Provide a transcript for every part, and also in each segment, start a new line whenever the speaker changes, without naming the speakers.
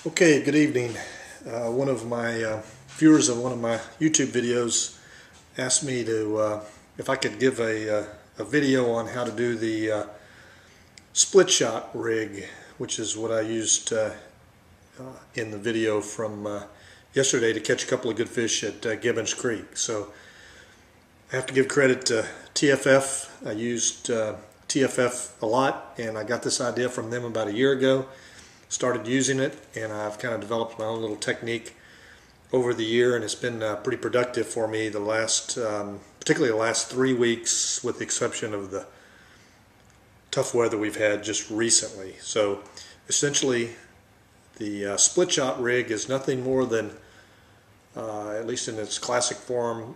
Okay, good evening. One of my viewers of one of my YouTube videos asked me to if I could give a video on how to do the split shot rig, which is what I used in the video from yesterday to catch a couple of good fish at Gibbons Creek. So I have to give credit to TFF. I used TFF a lot, and I got this idea from them about a year ago. Started using it, and I've kind of developed my own little technique over the year, and it's been pretty productive for me the last, particularly the last 3 weeks, with the exception of the tough weather we've had just recently. So essentially, the split shot rig is nothing more than, at least in its classic form,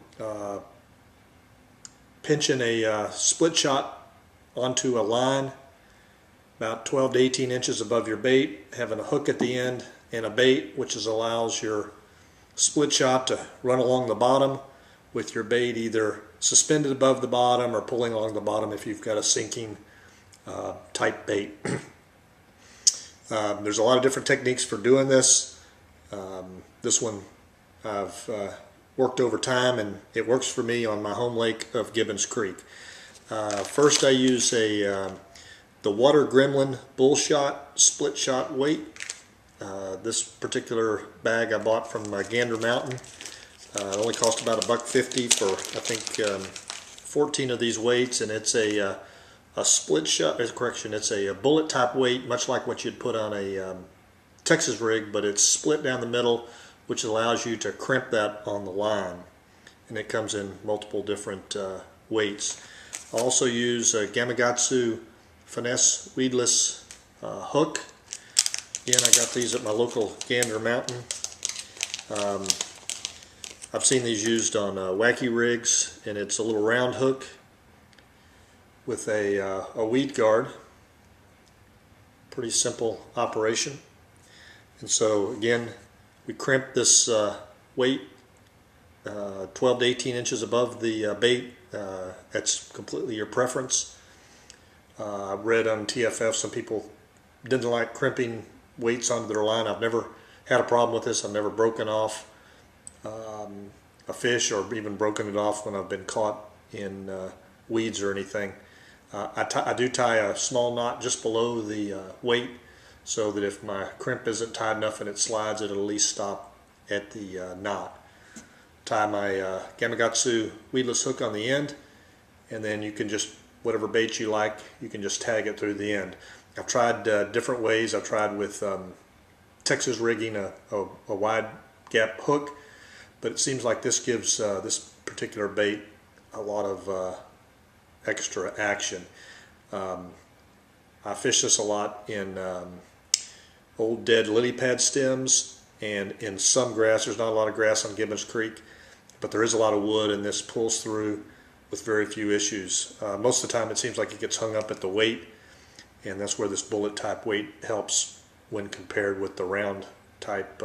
pinching a split shot onto a line about 12 to 18 inches above your bait, having a hook at the end and a bait, which allows your split shot to run along the bottom with your bait either suspended above the bottom or pulling along the bottom if you've got a sinking type bait. There's a lot of different techniques for doing this. This one I've worked over time, and it works for me on my home lake of Gibbons Creek. First, I use the Water Gremlin Bull Shot Split Shot weight. This particular bag I bought from Gander Mountain. It only cost about $1.50 for, I think, 14 of these weights, and it's a split shot. Correction, it's a bullet type weight, much like what you'd put on a Texas rig, but it's split down the middle, which allows you to crimp that on the line, and it comes in multiple different weights. I also use a Gamakatsu finesse weedless hook. Again, I got these at my local Gander Mountain. I've seen these used on wacky rigs, and it's a little round hook with a weed guard. Pretty simple operation. And so again, we crimp this weight 12 to 18 inches above the bait. That's completely your preference. I read on TFF some people didn't like crimping weights onto their line. I've never had a problem with this. I've never broken off a fish or even broken it off when I've been caught in weeds or anything. I do tie a small knot just below the weight, so that if my crimp isn't tight enough and it slides, it'll at least stop at the knot. Tie my Gamakatsu weedless hook on the end, and then you can just, whatever bait you like, you can just tag it through the end. I've tried different ways. I've tried with Texas rigging a wide gap hook, but it seems like this gives this particular bait a lot of extra action. I fish this a lot in old dead lily pad stems and in some grass. There's not a lot of grass on Gibbons Creek, but there is a lot of wood, and this pulls through with very few issues. Most of the time it seems like it gets hung up at the weight, and that's where this bullet type weight helps when compared with the round type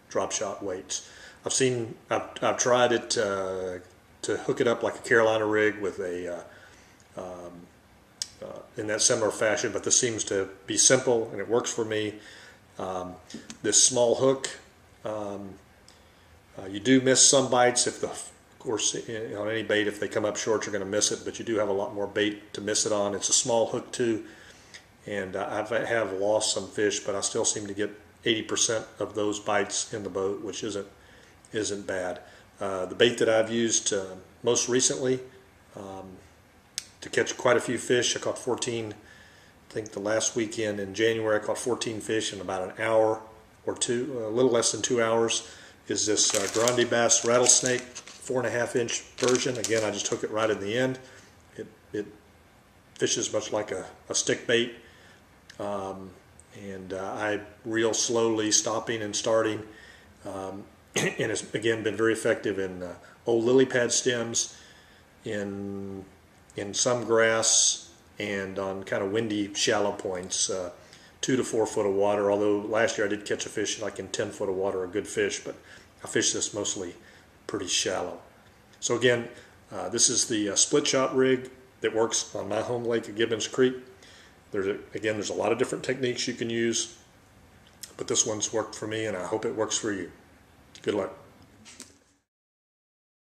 drop shot weights. I've tried it to hook it up like a Carolina rig with a in that similar fashion, but this seems to be simple and it works for me. This small hook, you do miss some bites if the, of course, on any bait, if they come up short, you're going to miss it, but you do have a lot more bait to miss it on. It's a small hook too, and I have lost some fish, but I still seem to get 80% of those bites in the boat, which isn't bad. The bait that I've used most recently to catch quite a few fish, I caught 14, I think the last weekend in January I caught 14 fish in about an hour or two, a little less than 2 hours, is this Grande Bass Rattlesnake 4.5-inch version. Again, I just hook it right in the end. It fishes much like a stick bait, and I reel slowly, stopping and starting, and it's again been very effective in old lily pad stems, in some grass, and on kind of windy, shallow points, 2 to 4 foot of water. Although last year I did catch a fish like in 10 foot of water, a good fish, but I fish this mostly pretty shallow. So again, this is the split shot rig that works on my home lake at Gibbons Creek. There's a lot of different techniques you can use. But this one's worked for me, and I hope it works for you. Good luck.